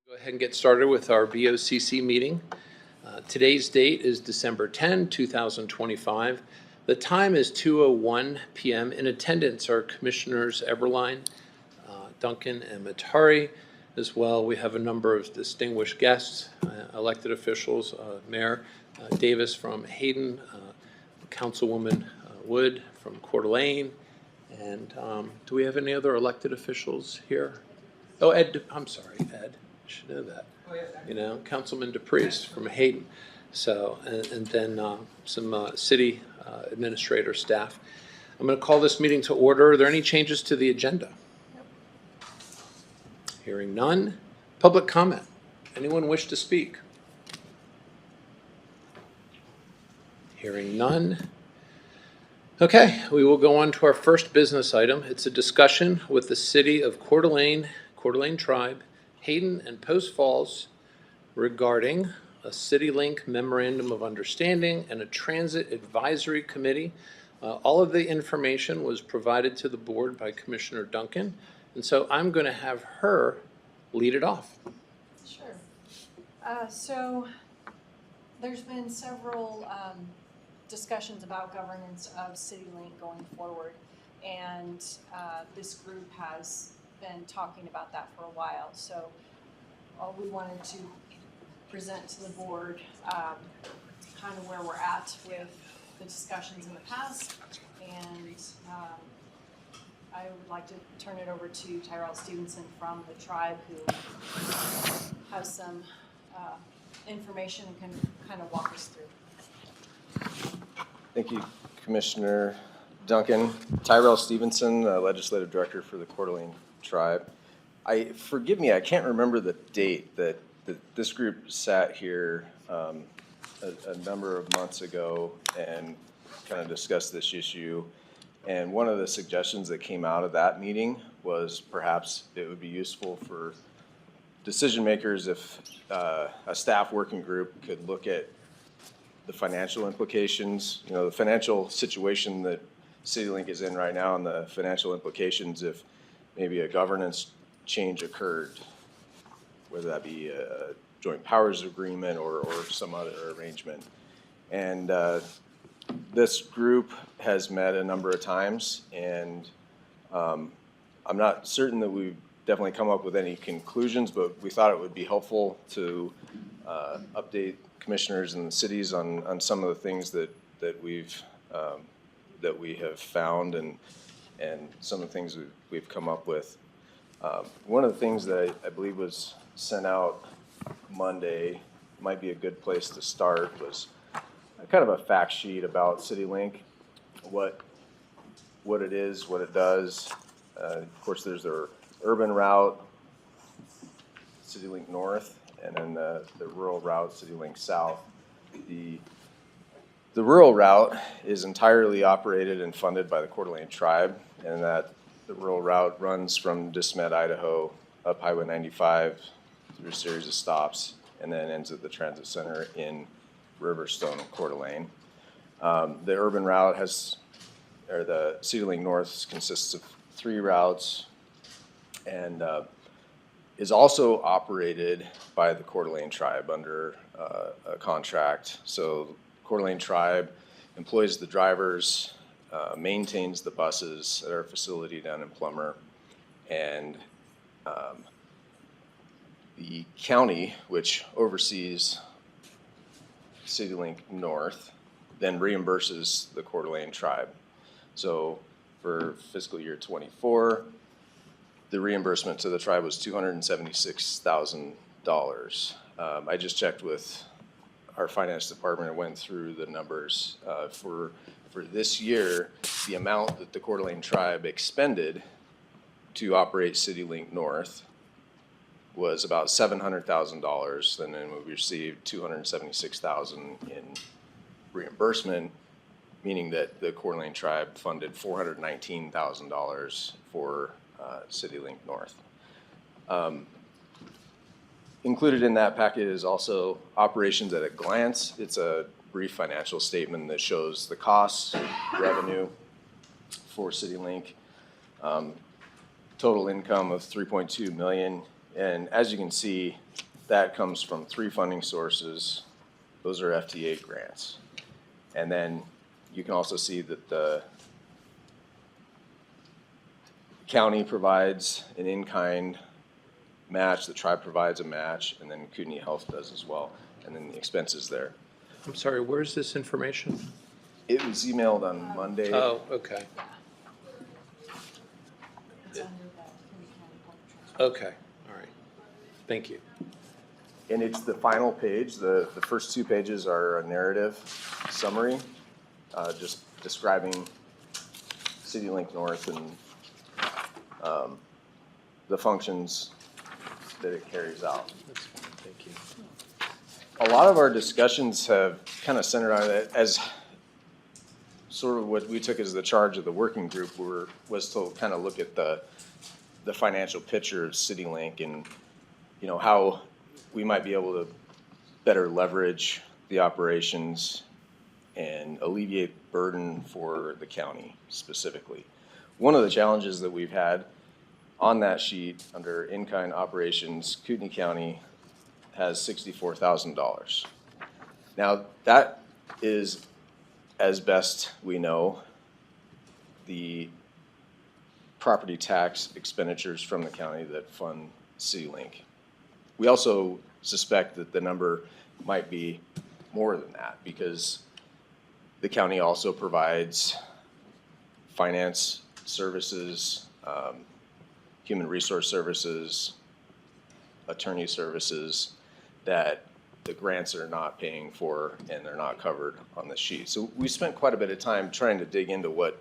Go ahead and get started with our BOCC meeting. Today's date is December 10, 2025. The time is 2:01 p.m. In attendance are Commissioners Eberline, Duncan, and Matari. As well, we have a number of distinguished guests, elected officials, Mayor Davis from Hayden, Councilwoman Wood from Coeur d'Alene, and do we have any other elected officials here? Oh, Ed, I'm sorry, Ed. Should know that. Oh, yeah, you know, Councilman DePriest from Hayden. So, and then some city administrator staff. I'm going to call this meeting to order. Are there any changes to the agenda? Yep. Hearing none. Public comment. Anyone wish to speak? Hearing none. Okay, we will go on to our first business item. It's a discussion with the City of Coeur d'Alene Tribe, Hayden, and Post Falls regarding a CityLink Memorandum of Understanding and a Transit Advisory Committee. All of the information was provided to the board by Commissioner Duncan, and so I'm going to have her lead it off. Sure. So there's been several discussions about governance of CityLink going forward, and this group has been talking about that for a while. So we wanted to present to the board kind of where we're at with the discussions in the past, and I would like to turn it over to Tyrell Stevenson from the tribe, who has some information and can kind of walk us through. Thank you, Commissioner Duncan. Tyrell Stevenson, Legislative Director for the Coeur d'Alene Tribe. Forgive me, I can't remember the date that this group sat here a number of months ago and kind of discussed this issue. And one of the suggestions that came out of that meeting was perhaps it would be useful for decision makers if a staff working group could look at the financial implications, you know, the financial situation that CityLink is in right now, and the financial implications if maybe a governance change occurred, whether that be a joint powers agreement or some other arrangement. And this group has met a number of times, and I'm not certain that we've definitely come up with any conclusions, but we thought it would be helpful to update commissioners in the cities on some of the things that we have found and some of the things we've come up with. One of the things that I believe was sent out Monday, might be a good place to start, was kind of a fact sheet about CityLink, what it is, what it does. Of course, there's their urban route, CityLink North, and then the rural route, CityLink South. The rural route is entirely operated and funded by the Coeur d'Alene Tribe, and that the rural route runs from De Smet, Idaho, up Highway 95 through a series of stops, and then ends at the transit center in Riverstone, Coeur d'Alene. The urban route the CityLink North consists of 3 routes, and is also operated by the Coeur d'Alene Tribe under a contract. So Coeur d'Alene Tribe employs the drivers, maintains the buses at our facility down in Plummer, and the county, which oversees CityLink North, then reimburses the Coeur d'Alene Tribe. So for fiscal year 24, the reimbursement to the tribe was $276,000. I just checked with our finance department and went through the numbers. For this year, the amount that the Coeur d'Alene Tribe expended to operate CityLink North was about $700,000, and then we received $276,000 in reimbursement, meaning that the Coeur d'Alene Tribe funded $419,000 for CityLink North. Included in that packet is also operations at a glance. It's a brief financial statement that shows the costs, revenue for CityLink, total income of $3.2 million And as you can see, that comes from 3 funding sources. Those are FTA grants. And then you can also see that the county provides an in-kind match, the tribe provides a match, and then Kootenai Health does as well, and then the expenses there. I'm sorry, where's this information? It was emailed on Monday. Oh, okay, It's under the Kootenai County Public Transportation. okay, all right. Thank you. And it's the final page. The first 2 pages are a narrative summary, just describing CityLink North and the functions that it carries out. That's fine, thank you. A lot of our discussions have kind of centered on it as sort of what we took as the charge of the working group was to kind of look at the financial picture of CityLink and, you know, how we might be able to better leverage the operations and alleviate burden for the county specifically. One of the challenges that we've had on that sheet under in-kind operations, Kootenai County has $64,000. Now, that is, as best we know, the property tax expenditures from the county that fund CityLink. We also suspect that the number might be more than that because the county also provides finance services, human resource services, attorney services that the grants are not paying for and they're not covered on the sheet. So we spent quite a bit of time trying to dig into what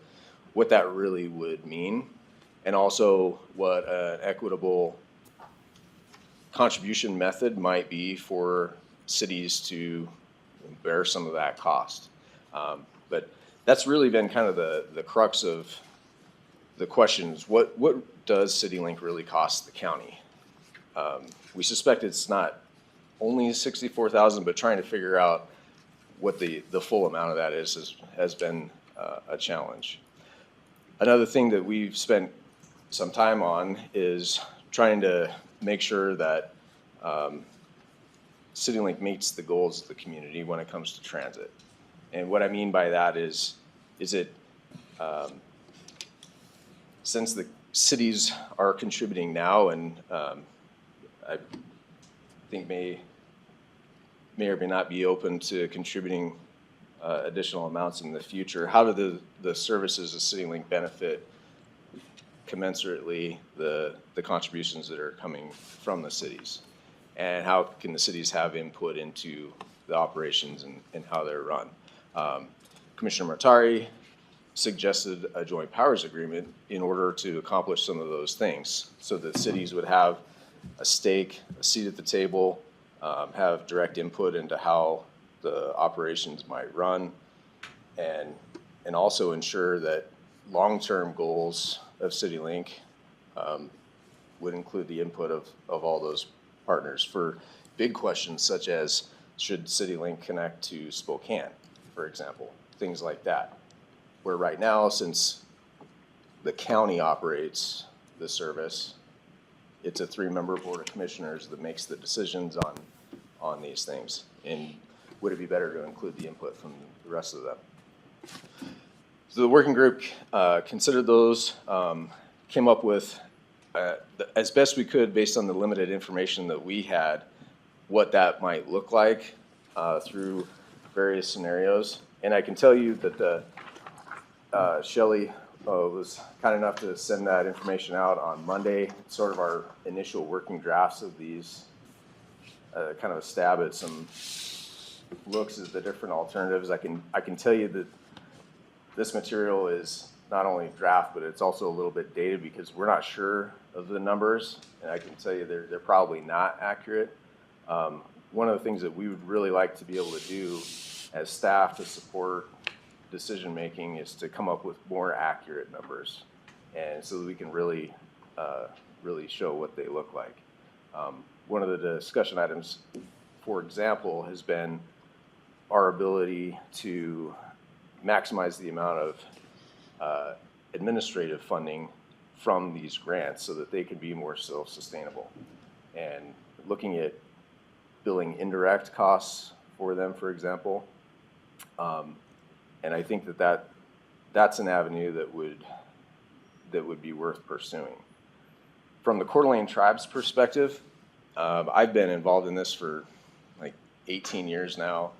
that really would mean and also what an equitable contribution method might be for cities to bear some of that cost. But that's really been kind of the crux of the questions. What does CityLink really cost the county? We suspect it's not only $64,000, but trying to figure out what the full amount of that has been a challenge. Another thing that we've spent some time on is trying to make sure that CityLink meets the goals of the community when it comes to transit. And what I mean by that is it, since the cities are contributing now and I think may or may not be open to contributing additional amounts in the future, how do the services of CityLink benefit commensurately the contributions that are coming from the cities? And how can the cities have input into the operations and how they're run? Commissioner Martari suggested a joint powers agreement in order to accomplish some of those things so that cities would have a stake, a seat at the table, have direct input into how the operations might run, and also ensure that long-term goals of CityLink would include the input of all those partners for big questions such as should CityLink connect to Spokane, for example, things like that. Where right now, since the county operates the service, it's a 3-member board of commissioners that makes the decisions on these things. And would it be better to include the input from the rest of them? So the working group considered those, came up with, as best we could based on the limited information that we had, what that might look like through various scenarios. And I can tell you that Shelley was kind enough to send that information out on Monday, sort of our initial working drafts of these, kind of a stab at some looks at the different alternatives. I can tell you that this material is not only draft, but it's also a little bit dated because we're not sure of the numbers, and I can tell you they're probably not accurate. One of the things that we would really like to be able to do as staff to support decision making is to come up with more accurate numbers, and so that we can really show what they look like. One of the discussion items, for example, has been our ability to maximize the amount of administrative funding from these grants so that they can be more self-sustainable. and looking at billing indirect costs for them, for example. And I think that's an avenue that would be worth pursuing. From the Coeur d'Alene tribe's perspective, I've been involved in this for like 18 years now.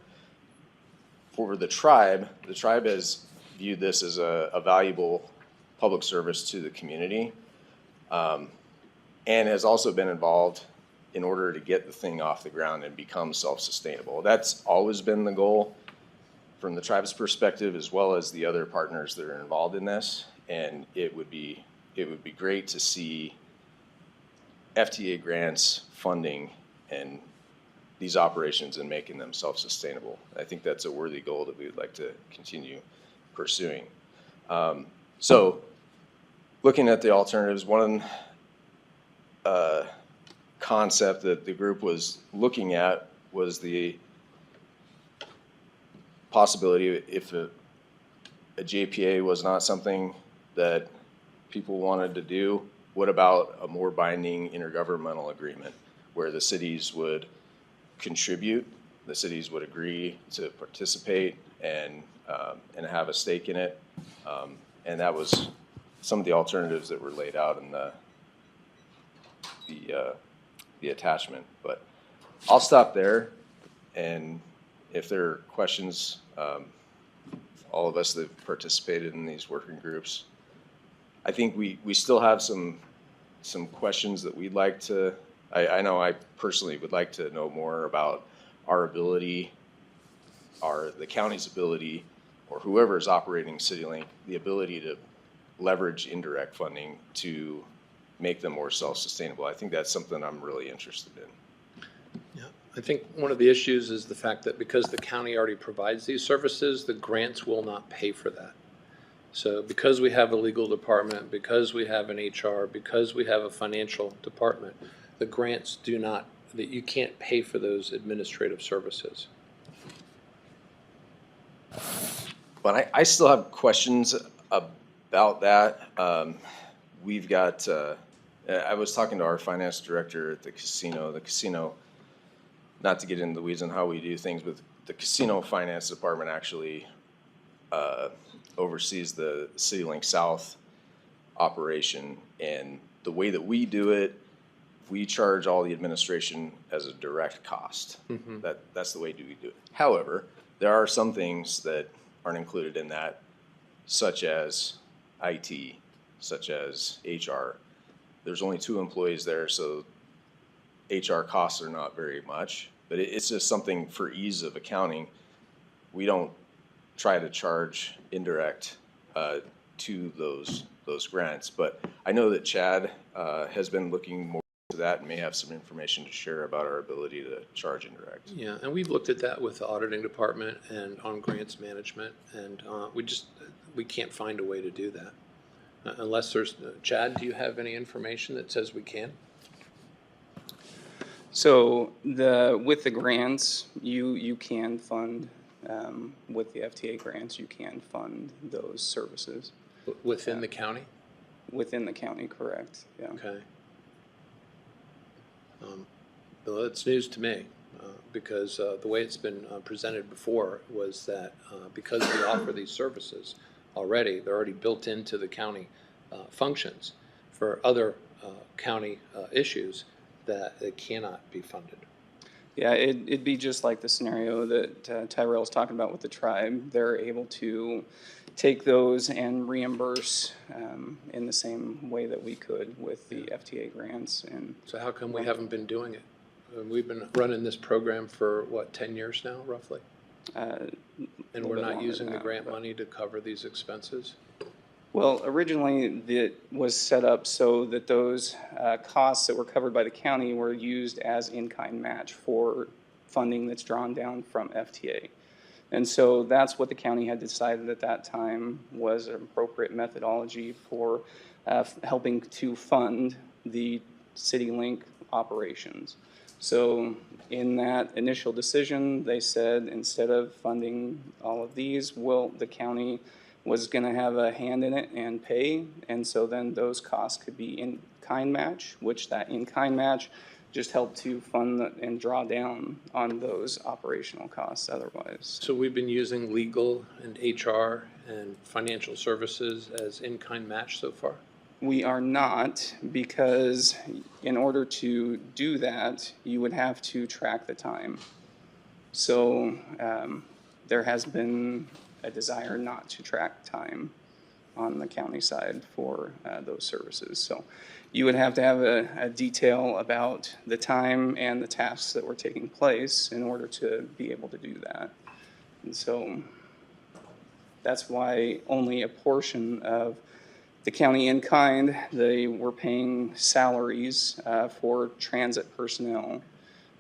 For the tribe has viewed this as a valuable public service to the community, and has also been involved in order to get the thing off the ground and become self-sustainable. That's always been the goal from the tribe's perspective, as well as the other partners that are involved in this. And it would be great to see FTA grants funding and these operations and making them self-sustainable. I think that's a worthy goal that we would like to continue pursuing. So looking at the alternatives, one concept that the group was looking at was the possibility, if a JPA was not something that people wanted to do, what about a more binding intergovernmental agreement where the cities would contribute, the cities would agree to participate and have a stake in it. And that was some of the alternatives that were laid out in the attachment. But I'll stop there, and if there are questions, all of us that have participated in these working groups, I think we still have some questions that we'd like to, I know I personally would like to know more about our ability, the county's ability, or whoever is operating CityLink, the ability to leverage indirect funding to make them more self-sustainable. I think that's something I'm really interested in. Yeah, I think one of the issues is the fact that because the county already provides these services, the grants will not pay for that. So because we have a legal department, because we have an HR, because we have a financial department, the grants do not, that you can't pay for those administrative services. But I still have questions about that. We've got, I was talking to our finance director at the casino. The casino, not to get into the weeds on how we do things, but the casino finance department actually oversees the CityLink South operation. And the way that we do it, we charge all the administration as a direct cost. Mm-hmm. That's the way we do it. However, there are some things that aren't included in that, such as IT, such as HR. There's only 2 employees there, so HR costs are not very much, but it's just something for ease of accounting. We don't try to charge indirect to those grants, but I know that Chad has been looking more to that and may have some information to share about our ability to charge indirect. Yeah, and we've looked at that with the auditing department and on grants management, and we can't find a way to do that. Unless there's, Chad, do you have any information that says we can? So with the grants, you can fund, with the FTA grants, you can fund those services. Within the county? Within the county, correct, yeah. Okay. Well, it's news to me, because the way it's been presented before was that because we offer these services already, they're already built into the county functions for other county issues, that it cannot be funded. Yeah, it'd be just like the scenario that Tyrell's talking about with the tribe. They're able to take those and reimburse in the same way that we could with the FTA grants. And so how come we haven't been doing it? We've been running this program for, what, 10 years now, roughly? And we're not using the grant money to cover these expenses? Well, originally it was set up so that those costs that were covered by the county were used as in-kind match for funding that's drawn down from FTA. And so that's what the county had decided at that time was an appropriate methodology for helping to fund the CityLink operations. So in that initial decision, they said instead of funding all of these, the county was going to have a hand in it and pay, and so then those costs could be in-kind match, which that in-kind match just help to fund and draw down on those operational costs otherwise. So we've been using legal and HR and financial services as in-kind match so far? We are not, because in order to do that, you would have to track the time. So there has been a desire not to track time on the county side for those services. So you would have to have a detail about the time and the tasks that were taking place in order to be able to do that. And so that's why only a portion of the county in kind, they were paying salaries for transit personnel.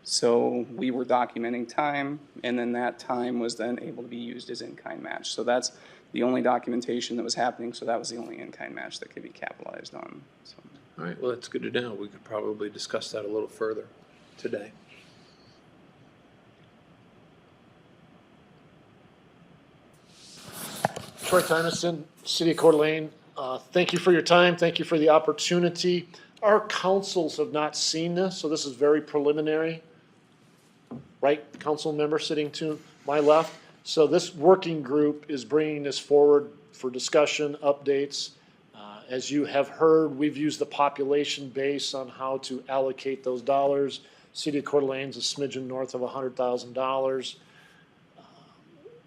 So we were documenting time, and then that time was then able to be used as in-kind match. So that's the only documentation that was happening, so that was the only in-kind match that could be capitalized on. So. All right, well, that's good to know. We could probably discuss that a little further today. Troy Tynerson, City of Coeur d'Alene. Thank you for your time. Thank you for the opportunity. Our councils have not seen this, so this is very preliminary. Right, council member sitting to my left. So this working group is bringing this forward for discussion, updates. As you have heard, we've used the population base on how to allocate those dollars. City of Coeur d'Alene's a smidgen north of $100,000.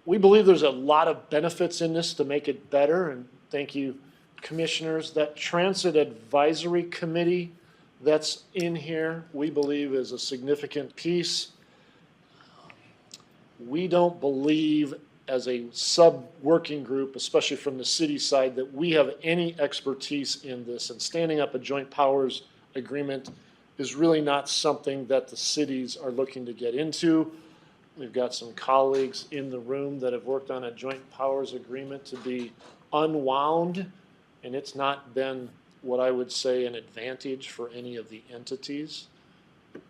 We believe there's a lot of benefits in this to make it better, and thank you, commissioners. That Transit Advisory Committee that's in here, we believe is a significant piece. We don't believe as a sub-working group, especially from the city side, that we have any expertise in this, and standing up a joint powers agreement is really not something that the cities are looking to get into. We've got some colleagues in the room that have worked on a joint powers agreement to be unwound, and it's not been what I would say an advantage for any of the entities.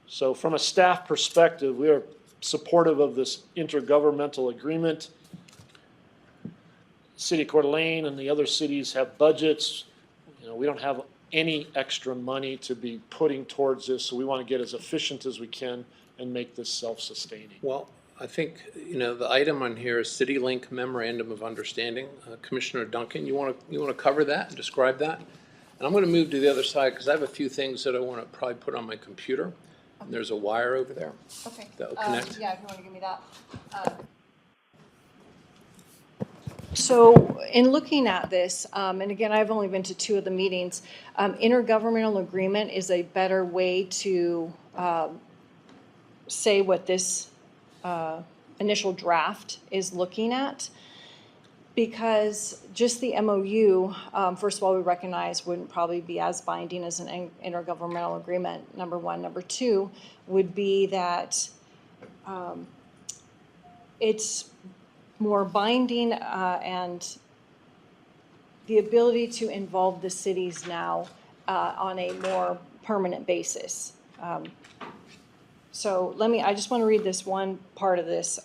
So from a staff perspective, we are supportive of this intergovernmental agreement. City of Coeur d'Alene and the other cities have budgets. You know, we don't have any extra money to be putting towards this, so we want to get as efficient as we can and make this self-sustaining. Well, I think, you know, the item on here is CityLink Memorandum of Understanding. Commissioner Duncan, you want to cover that and describe that? And I'm going to move to the other side because I have a few things that I want to probably put on my computer. And there's a wire over there. Okay. That will connect. Yeah, if you want to give me that. So in looking at this, and again, I've only been to 2 of the meetings, intergovernmental agreement is a better way to say what this initial draft is looking at. Because just the MOU, first of all, we recognize wouldn't probably be as binding as an intergovernmental agreement, number one. Number two would be that it's more binding and the ability to involve the cities now on a more permanent basis. So I just want to read this one part of this.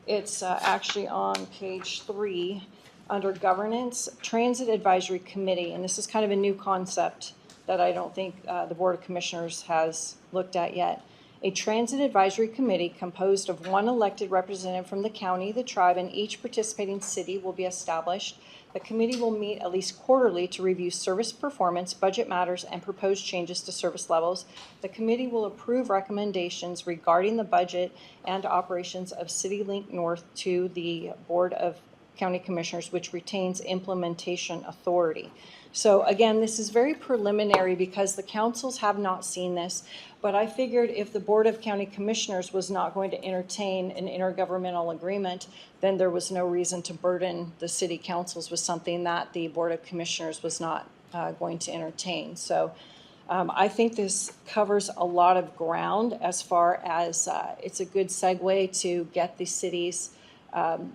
It's actually on page 3 under governance, Transit Advisory Committee, and this is kind of a new concept that I don't think the Board of Commissioners has looked at yet. A Transit Advisory Committee composed of 1 elected representative from the county, the tribe, and each participating city will be established. The committee will meet at least quarterly to review service performance, budget matters, and propose changes to service levels. The committee will approve recommendations regarding the budget and operations of CityLink North to the Board of County Commissioners, which retains implementation authority. So again, this is very preliminary because the councils have not seen this, but I figured if the Board of County Commissioners was not going to entertain an intergovernmental agreement, then there was no reason to burden the city councils with something that the Board of Commissioners was not going to entertain. So I think this covers a lot of ground as far as it's a good segue to get the cities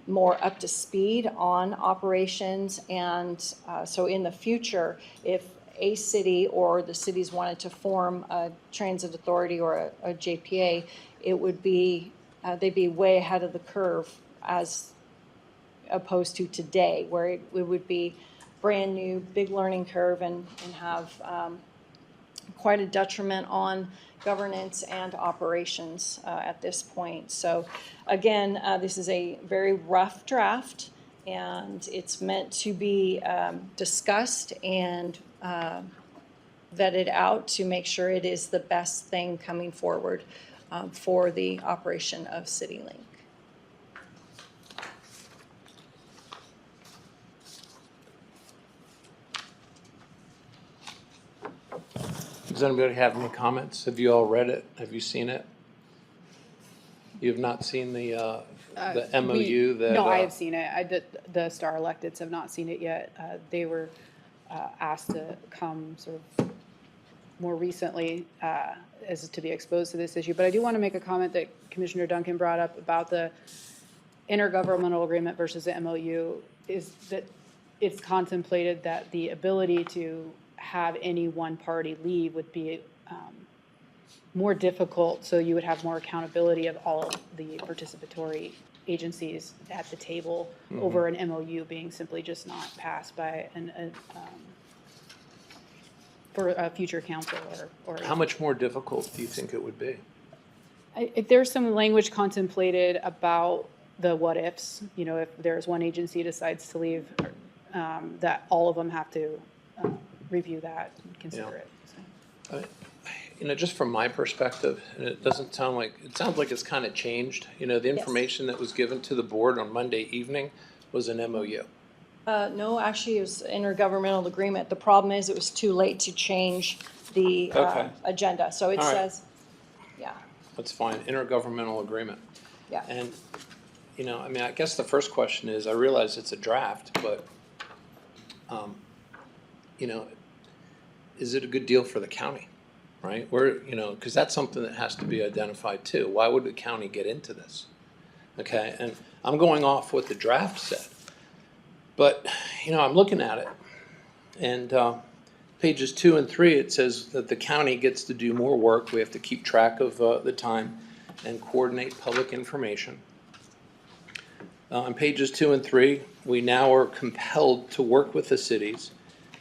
more up to speed on operations. And so in the future, if a city or the cities wanted to form a transit authority or a JPA, it would be, they'd be way ahead of the curve as opposed to today, where it would be brand new, big learning curve and have quite a detriment on governance and operations at this point. So again, this is a very rough draft, and it's meant to be discussed and vetted out to make sure it is the best thing coming forward for the operation of CityLink. Does anybody have any comments? Have you all read it? Have you seen it? You have not seen the MOU that? No, I have seen it. The Star electeds have not seen it yet. They were asked to come sort of more recently as to be exposed to this issue. But I do want to make a comment that Commissioner Duncan brought up about the intergovernmental agreement versus the MOU, is that it's contemplated that the ability to have any one party leave would be more difficult, so you would have more accountability of all of the participatory agencies at the table over an MOU being simply just not passed by for a future council or. How much more difficult do you think it would be? If there's some language contemplated about the what ifs, you know, if there's one agency decides to leave, that all of them have to review that and consider it. So. You know, just from my perspective, and it sounds like it's kind of changed. You know, the information that was given to the board on Monday evening was an MOU. No, actually, it was intergovernmental agreement. The problem is it was too late to change the Okay. agenda. So it All right. says, yeah, That's fine, intergovernmental agreement. yeah. And, you know, I mean, I guess the first question is, I realize it's a draft, but, you know, is it a good deal for the county, right? You know, because that's something that has to be identified too. Why would the county get into this? Okay, and I'm going off what the draft said. But, you know, I'm looking at it, and pages 2 and 3, it says that the county gets to do more work. We have to keep track of the time and coordinate public information. On pages 2 and 3, we now are compelled to work with the cities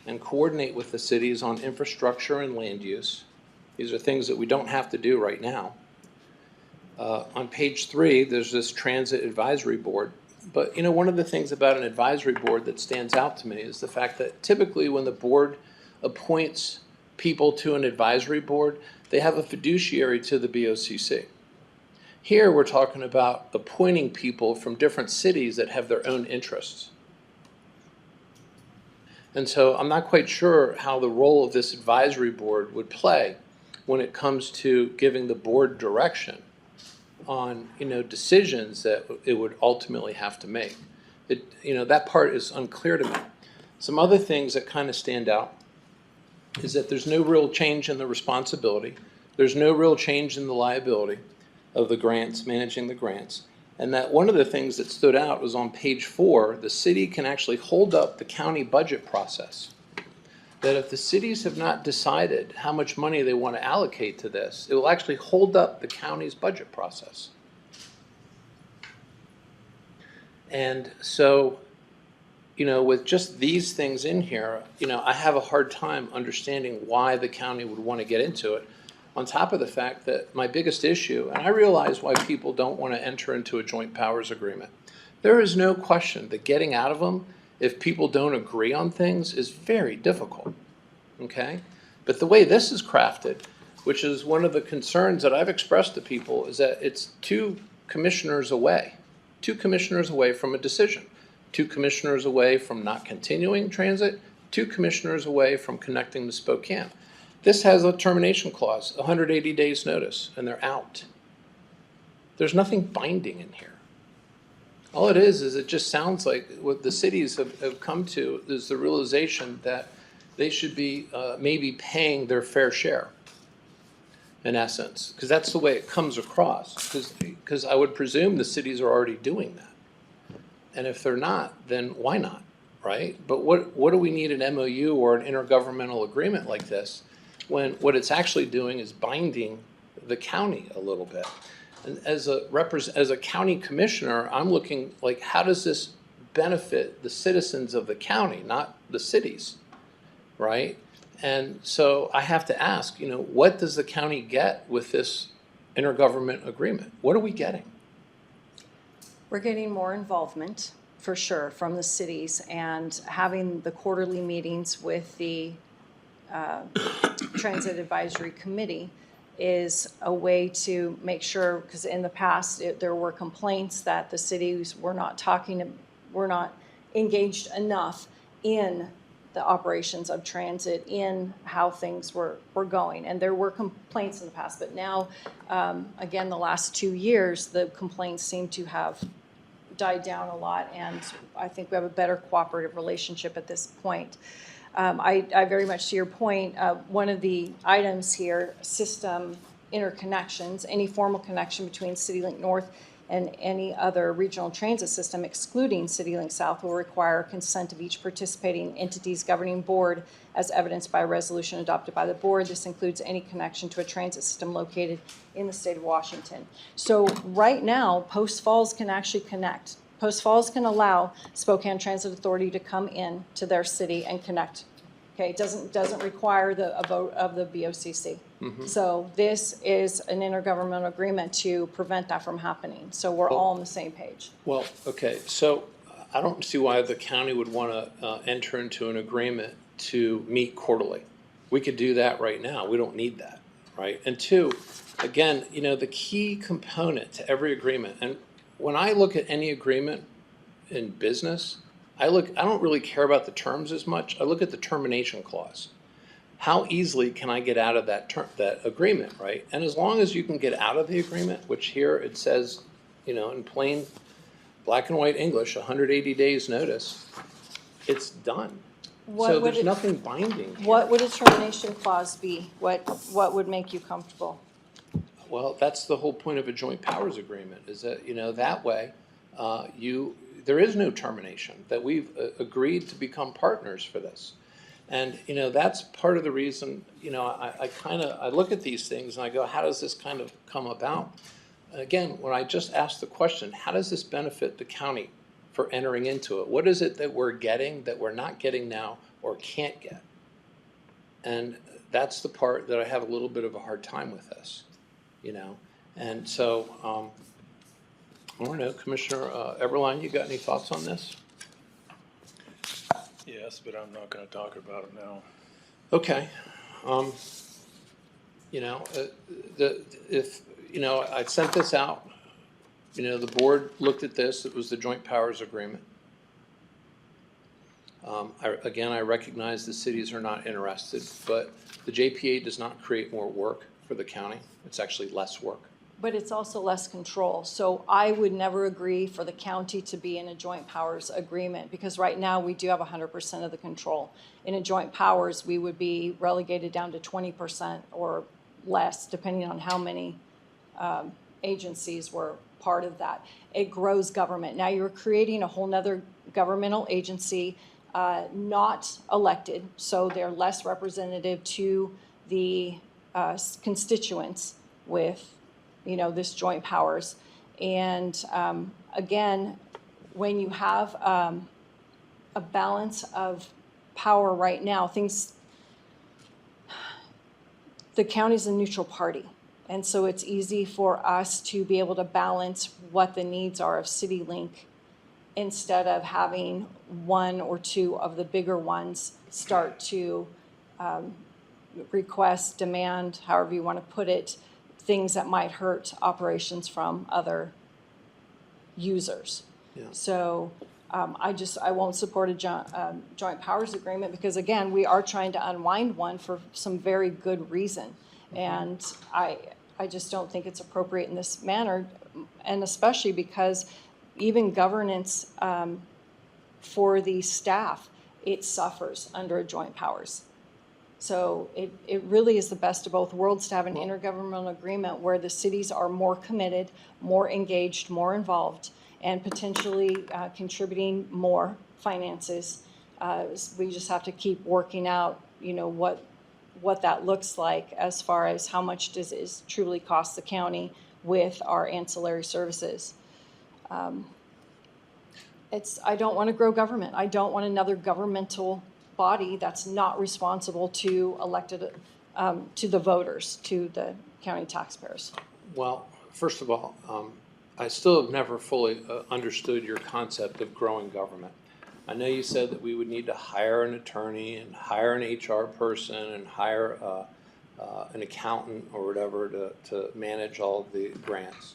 and coordinate with the cities on infrastructure and land use. These are things that we don't have to do right now. On page 3, there's this transit advisory board. But, you know, one of the things about an advisory board that stands out to me is the fact that typically when the board appoints people to an advisory board, they have a fiduciary to the BOCC. Here, we're talking about appointing people from different cities that have their own interests. And so I'm not quite sure how the role of this advisory board would play when it comes to giving the board direction on, you know, decisions that it would ultimately have to make. You know, that part is unclear to me. Some other things that kind of stand out is that there's no real change in the responsibility. There's no real change in the liability of the grants, managing the grants. And that one of the things that stood out was on page 4, the city can actually hold up the county budget process. That if the cities have not decided how much money they want to allocate to this, it will actually hold up the county's budget process. And so, you know, with just these things in here, you know, I have a hard time understanding why the county would want to get into it. On top of the fact that my biggest issue, and I realize why people don't want to enter into a joint powers agreement. There is no question that getting out of them, if people don't agree on things, is very difficult, okay? But the way this is crafted, which is one of the concerns that I've expressed to people, is that it's 2 commissioners away from a decision, 2 commissioners away from not continuing transit, 2 commissioners away from connecting to Spokane. This has a termination clause, 180 days notice, and they're out. There's nothing binding in here. All it is it just sounds like what the cities have come to is the realization that they should be maybe paying their fair share, in essence, because that's the way it comes across, because I would presume the cities are already doing that. And if they're not, then why not, right? But what do we need an MOU or an intergovernmental agreement like this when what it's actually doing is binding the county a little bit? And as a county commissioner, I'm looking like, how does this benefit the citizens of the county, not the cities, right? And so I have to ask, what does the county get with this intergovernment agreement? What are we getting? We're getting more involvement, for sure, from the cities, and having the quarterly meetings with the Transit Advisory Committee is a way to make sure, because in the past, there were complaints that the cities were not engaged enough in the operations of transit, in how things were going. And there were complaints in the past, but now, again, the last 2 years, the complaints seem to have died down a lot, and I think we have a better cooperative relationship at this point. I very much to your point, one of the items here, system interconnections, any formal connection between CityLink North and any other regional transit system excluding CityLink South will require consent of each participating entity's governing board as evidenced by a resolution adopted by the board. This includes any connection to a transit system located in the state of Washington. So right now, Post Falls can actually connect. Post Falls can allow Spokane Transit Authority to come in to their city and connect. Okay, it doesn't require a vote of the BOCC. So this is an intergovernmental agreement to prevent that from happening. So we're all on the same page. Well, okay, so I don't see why the county would want to enter into an agreement to meet quarterly. We could do that right now. We don't need that, right? And two, again, the key component to every agreement, and when I look at any agreement in business, I don't really care about the terms as much. I look at the termination clause. How easily can I get out of that agreement, right? And as long as you can get out of the agreement, which here it says, in plain black and white English, 180 days notice, it's done. So there's nothing binding here. What would a termination clause be? What would make you comfortable? Well, that's the whole point of a joint powers agreement, is that, that way, there is no termination, that we've agreed to become partners for this. And, that's part of the reason, I look at these things and I go, how does this kind of come about? And again, when I just asked the question, how does this benefit the county for entering into it? What is it that we're getting that we're not getting now or can't get? And that's the part that I have a little bit of a hard time with this, And so, I don't know, Commissioner Eberline, you got any thoughts on this? Yes, but I'm not going to talk about it now. Okay. I sent this out. The board looked at this. It was the joint powers agreement. I recognize the cities are not interested, but the JPA does not create more work for the county. It's actually less work. But it's also less control. So I would never agree for the county to be in a joint powers agreement, because right now we do have 100% of the control. In a joint powers, we would be relegated down to 20% or less, depending on how many agencies were part of that. It grows government. Now you're creating a whole nother governmental agency, not elected, so they're less representative to the constituents with this joint powers. And again, when you have a balance of power right now, the county's a neutral party. And so it's easy for us to be able to balance what the needs are of CityLink instead of having one or two of the bigger ones start to request, demand, however you want to put it, things that might hurt operations from other users. Yeah. So I won't support a joint powers agreement because, again, we are trying to unwind one for some very good reason. And I just don't think it's appropriate in this manner, and especially because even governance for the staff, it suffers under a joint powers. So it really is the best of both worlds to have an intergovernmental agreement where the cities are more committed, more engaged, more involved, and potentially contributing more finances. We just have to keep working out, what that looks like as far as how much does it truly cost the county with our ancillary services. I don't want to grow government. I don't want another governmental body that's not responsible to elected, to the voters, to the county taxpayers. Well, first of all, I still have never fully understood your concept of growing government. I know you said that we would need to hire an attorney and hire an HR person and hire an accountant or whatever to manage all of the grants.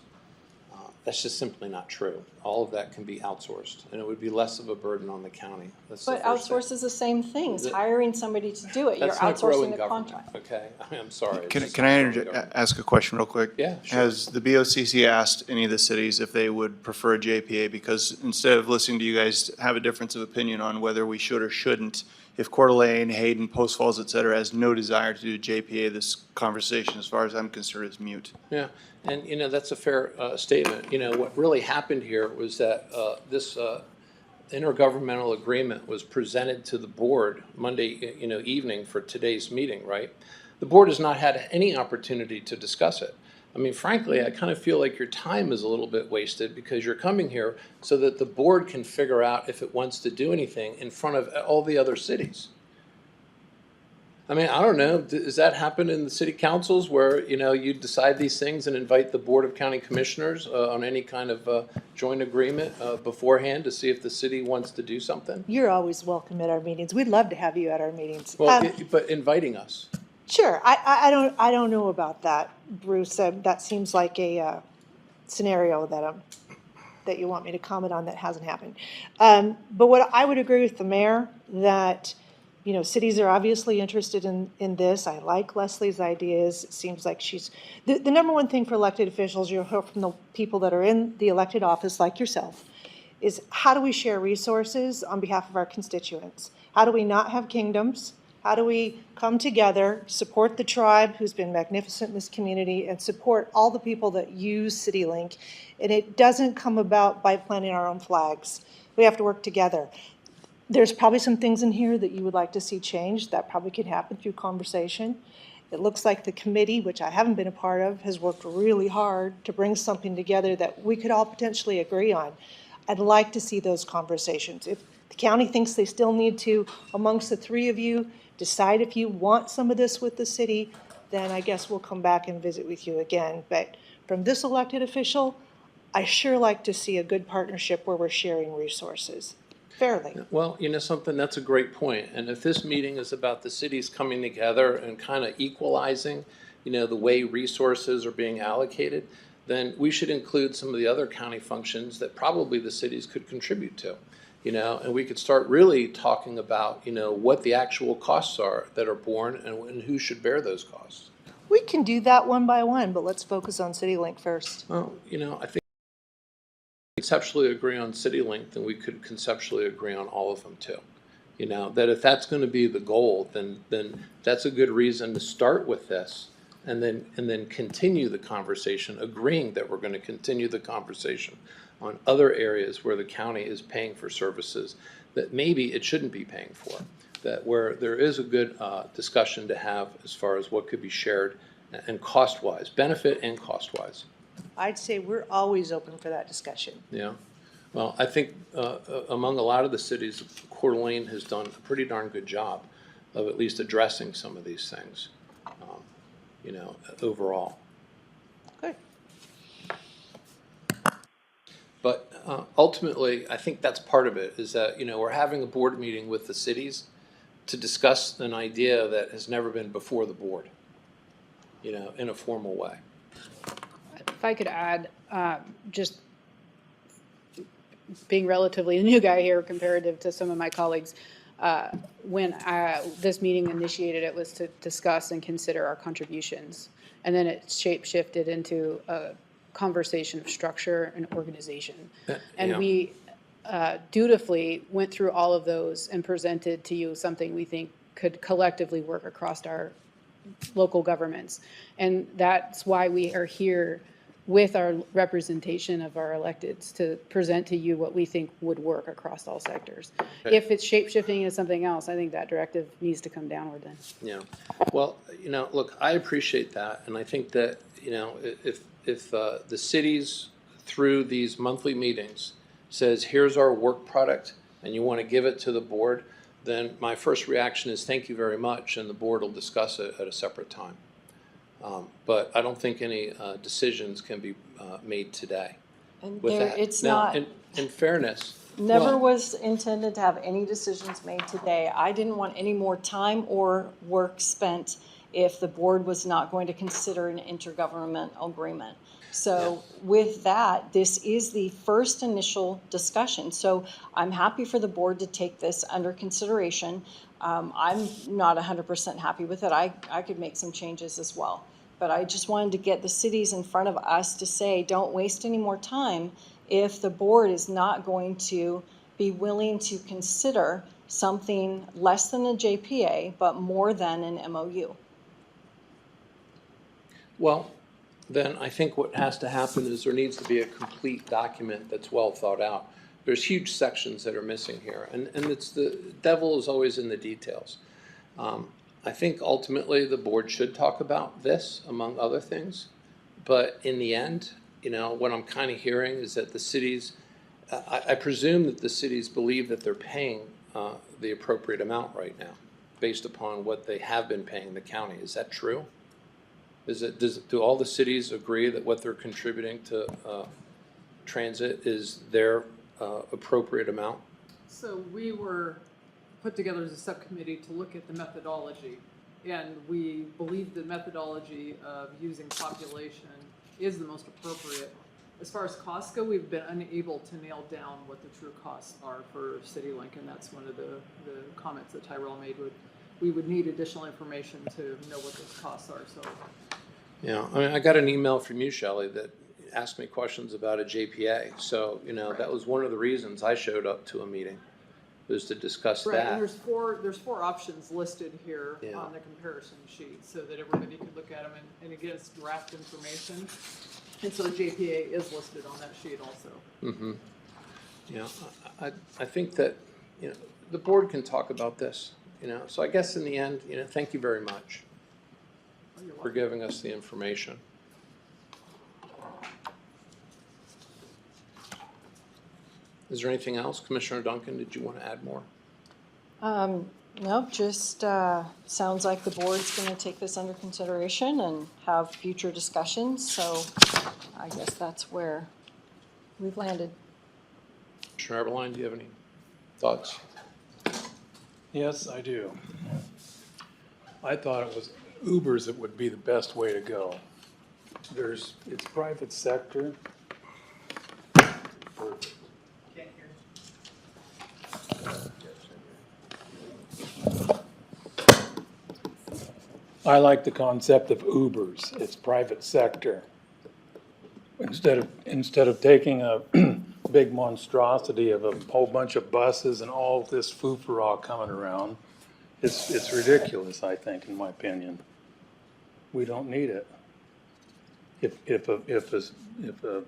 That's just simply not true. All of that can be outsourced, and it would be less of a burden on the county. That's the But first thing. outsource is the same thing, it's That- hiring somebody to do it, you're That's not growing outsourcing the government, contract. okay? I'm sorry. it's Can just can not I growing government. ask a question real quick? Yeah, sure. Has the BOCC asked any of the cities if they would prefer a JPA? Because instead of listening to you guys have a difference of opinion on whether we should or shouldn't, if Coeur d'Alene, Hayden, Post Falls, et cetera, has no desire to do JPA, this conversation, as far as I'm concerned, is mute. Yeah, and that's a fair statement. What really happened here was that this intergovernmental agreement was presented to the board Monday, evening for today's meeting, right? The board has not had any opportunity to discuss it. I mean, frankly, I kind of feel like your time is a little bit wasted because you're coming here so that the board can figure out if it wants to do anything in front of all the other cities. I mean, I don't know, does that happen in the city councils where, you decide these things and invite the Board of County Commissioners on any kind of joint agreement beforehand to see if the city wants to do something? You're always welcome at our meetings. We'd love to have you at our meetings. Well, but inviting us. Sure, I don't know about that, Bruce. That seems like a scenario that you want me to comment on that hasn't happened. But what I would agree with the mayor that, cities are obviously interested in this. I like Leslie's ideas. It seems like she's, the number one thing for elected officials, you'll hear from the people that are in the elected office like yourself, is how do we share resources on behalf of our constituents? How do we not have kingdoms? How do we come together, support the tribe who's been magnificent in this community, and support all the people that use CityLink? And it doesn't come about by planting our own flags. We have to work together. There's probably some things in here that you would like to see changed. That probably could happen through conversation. It looks like the committee, which I haven't been a part of, has worked really hard to bring something together that we could all potentially agree on. I'd like to see those conversations. If the county thinks they still need to, amongst the three of you, decide if you want some of this with the city, then I guess we'll come back and visit with you again. But from this elected official, I sure like to see a good partnership where we're sharing resources fairly. Well, something, that's a great point. And if this meeting is about the cities coming together and kind of equalizing, the way resources are being allocated, then we should include some of the other county functions that probably the cities could contribute to. And we could start really talking about, what the actual costs are that are borne and who should bear those costs. We can do that one by one, but let's focus on CityLink first. Well, I think we conceptually agree on CityLink, then we could conceptually agree on all of them too. That if that's going to be the goal, then that's a good reason to start with this and then continue the conversation, agreeing that we're going to continue the conversation on other areas where the county is paying for services that maybe it shouldn't be paying for, that where there is a good discussion to have as far as what could be shared and cost-wise, benefit and cost-wise. I'd say we're always open for that discussion. Yeah. Well, I think among a lot of the cities, Coeur d'Alene has done a pretty darn good job of at least addressing some of these things, overall. Good. But ultimately, I think that's part of it, is that, we're having a board meeting with the cities to discuss an idea that has never been before the board, in a formal way. If I could add, just being relatively a new guy here comparative to some of my colleagues, when this meeting initiated, it was to discuss and consider our contributions. And then it shape-shifted into a conversation of structure and organization. And Yeah. we dutifully went through all of those and presented to you something we think could collectively work across our local governments. And that's why we are here with our representation of our electeds to present to you what we think would work across all sectors. Okay. If it's shape-shifting into something else, I think that directive needs to come downward then. Yeah. Well, look, I appreciate that. And I think that, if the cities through these monthly meetings says, here's our work product and you want to give it to the board, then my first reaction is thank you very much, and the board will discuss it at a separate time. But I don't think any decisions can be made today. And With there, that. it's Now, not, in fairness. never well, was intended to have any decisions made today. I didn't want any more time or work spent if the board was not going to consider an intergovernmental agreement. So with that, this is the first initial discussion. So I'm happy for the board to take this under consideration. I'm not 100% happy with it. I could make some changes as well. But I just wanted to get the cities in front of us to say, don't waste any more time if the board is not going to be willing to consider something less than a JPA, but more than an MOU. Well, then I think what has to happen is there needs to be a complete document that's well thought out. There's huge sections that are missing here, and it's the devil is always in the details. I think ultimately the board should talk about this, among other things, but in the end, you know, what I'm kind of hearing is that the cities, I presume that the cities believe that they're paying the appropriate amount right now, based upon what they have been paying the county. Is that true? Do all the cities agree that what they're contributing to transit is their appropriate amount? So we were put together as a subcommittee to look at the methodology, and we believe the methodology of using population is the most appropriate. As far as costs go, we've been unable to nail down what the true costs are for CityLink, and that's one of the comments that Tyrell made. We would need additional information to know what those costs are. So, Yeah, I mean, I got an email from you, Shelley, that asked me questions about a JPA. So, you know, that was one of the reasons I showed up to a meeting, was to discuss right, that. and there's four options listed here Yeah. on the comparison sheet, so that everybody could look at them. And again, it's draft information, and so JPA is listed on that sheet also. Mm-hmm. Yeah, I think that, you know, the board can talk about this, you know. So I guess in the end, you know, thank you very much for giving us the information. Is there anything else? Commissioner Duncan, did you want to add more? No, just sounds like the board's going to take this under consideration and have future discussions. So I guess that's where we've landed. Commissioner Eberline, do you have any thoughts? Yes, I do. I thought it was Ubers that would be the best way to go. It's private sector. I like the concept of Ubers. It's private sector. Instead of taking a big monstrosity of a whole bunch of buses and all this foo-for-all coming around, it's ridiculous, I think, in my opinion. We don't need it. If a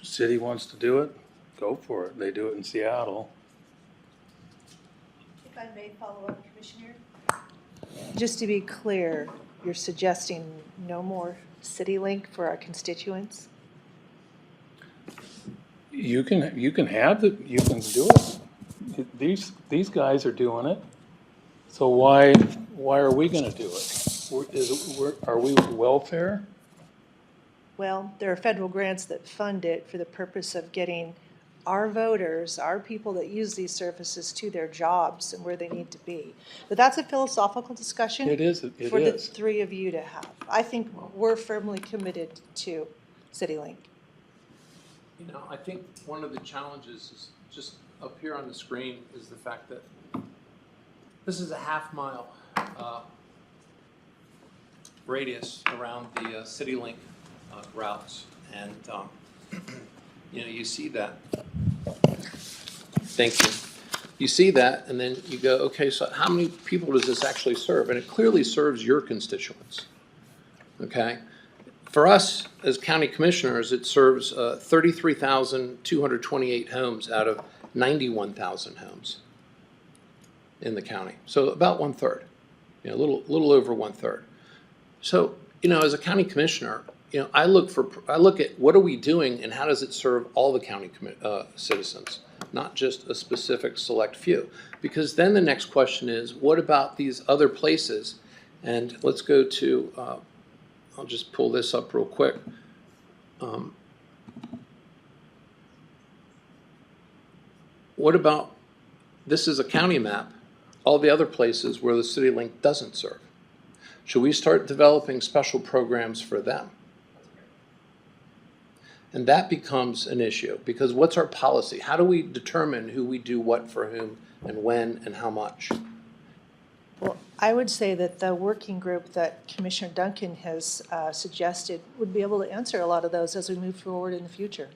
city wants to do it, go for it. They do it in Seattle. If I may follow up, Commissioner? Just to be clear, you're suggesting no more CityLink for our constituents? You can have it. You can do it. These guys are doing it. So why are we going to do it? Are we welfare? Well, there are federal grants that fund it for the purpose of getting our voters, our people that use these services to their jobs and where they need to be. But that's a philosophical discussion. It is. For the three of you to have. I think we're firmly committed to CityLink. You know, I think one of the challenges is just up here on the screen is the fact that this is a half-mile radius around the CityLink routes, and you know, you see that. Thank you. You see that, and then you go, okay, so how many people does this actually serve? And it clearly serves your constituents. Okay. For us, as county commissioners, it serves 33,228 homes out of 91,000 homes in the county. So about 1/3, you know, a little over 1/3. So, you know, as a county commissioner, you know, I look at what are we doing and how does it serve all the county citizens. not just a specific select few. Because then the next question is, what about these other places? And let's go to, I'll just pull this up real quick. What about, this is a county map, all the other places where the CityLink doesn't serve? Should we start developing special programs for them? And that becomes an issue, because what's our policy? How do we determine who we do what for whom and when and how much? Well, I would say that the working group that Commissioner Duncan has suggested would be able to answer a lot of those as we move forward in the future.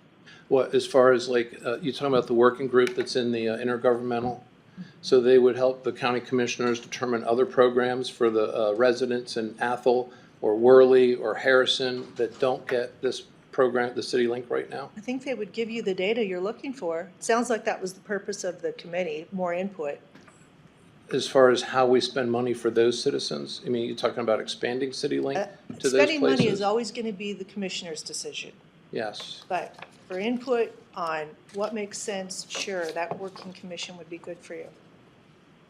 What, as far as like, you're talking about the working group that's in the intergovernmental? So they would help the county commissioners determine other programs for the residents in Athol or Worley or Harrison that don't get this program, the CityLink right now? I think they would give you the data you're looking for. It sounds like that was the purpose of the committee, more input. As far as how we spend money for those citizens? I mean, you're talking about expanding CityLink to those places? Spending money is always going to be the commissioner's decision. Yes. But for input on what makes sense, sure, that working commission would be good for you.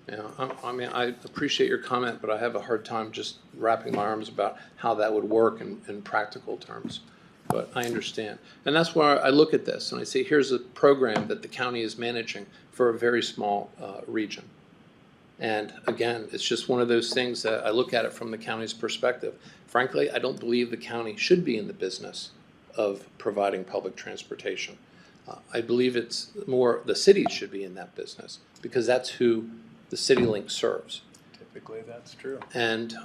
Yeah, I mean, I appreciate your comment, but I have a hard time just wrapping my arms about how that would work in practical terms. But I understand. And that's why I look at this and I say, here's a program that the county is managing for a very small region. And again, it's just one of those things that I look at it from the county's perspective. Frankly, I don't believe the county should be in the business of providing public transportation. I believe it's more the city should be in that business because that's who the CityLink serves. Typically, that's true. And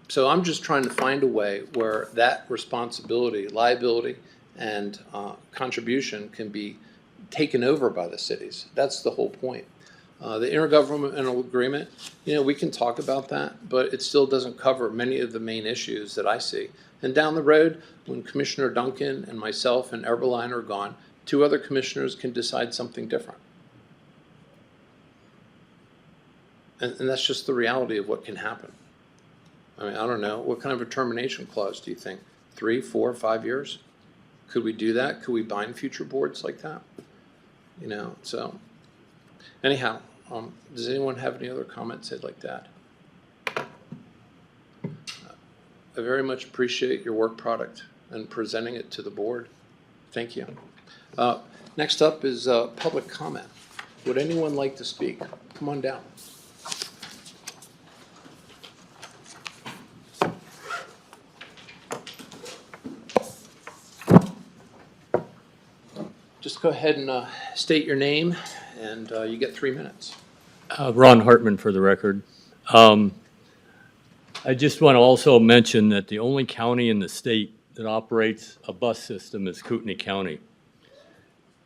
so I'm just trying to find a way where that responsibility, liability, and contribution can be taken over by the cities. That's the whole point. The intergovernmental agreement, we can talk about that, but it still doesn't cover many of the main issues that I see. And down the road, when Commissioner Duncan and myself and Eberline are gone, 2 other commissioners can decide something different. And that's just the reality of what can happen. I mean, I don't know. What kind of a termination clause do you think? 3, 4, 5 years? Could we do that? Could we bind future boards like that? So anyhow, does anyone have any other comments they'd like to add? I very much appreciate your work product and presenting it to the board. Thank you. Next up is public comment. Would anyone like to speak? Come on down. Just go ahead and state your name, and you get 3 minutes. Ron Hartman for the record. I just want to also mention that the only county in the state that operates a bus system is Kootenai County.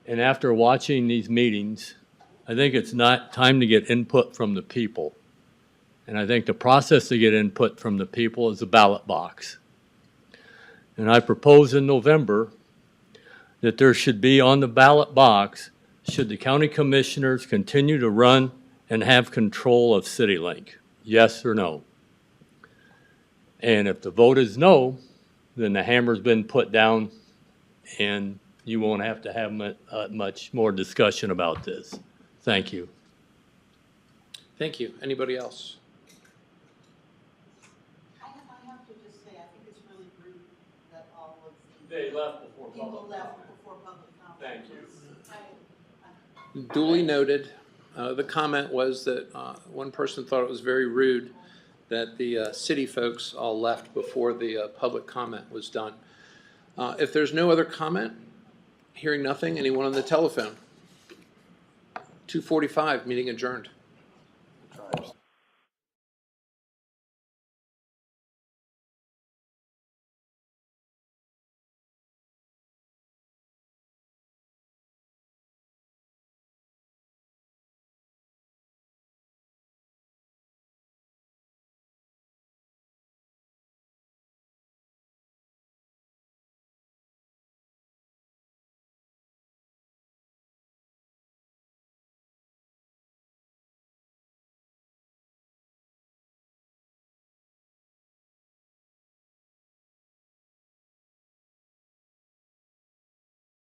And after watching these meetings, I think it's not time to get input from the people. And I think the process to get input from the people is a ballot box. And I propose in November that there should be on the ballot box, should the county commissioners continue to run and have control of CityLink? Yes or no? And if the vote is no, then the hammer's been put down and you won't have to have much more discussion about this. Thank you. Thank you. Anybody else? I have to just say, I think it's really rude that all of the They left before people left before public comment. Thank you. Duly noted. The comment was that one person thought it was very rude that the city folks all left before the public comment was done. If there's no other comment, hearing nothing, anyone on the telephone? 2:45, meeting adjourned. Tribes.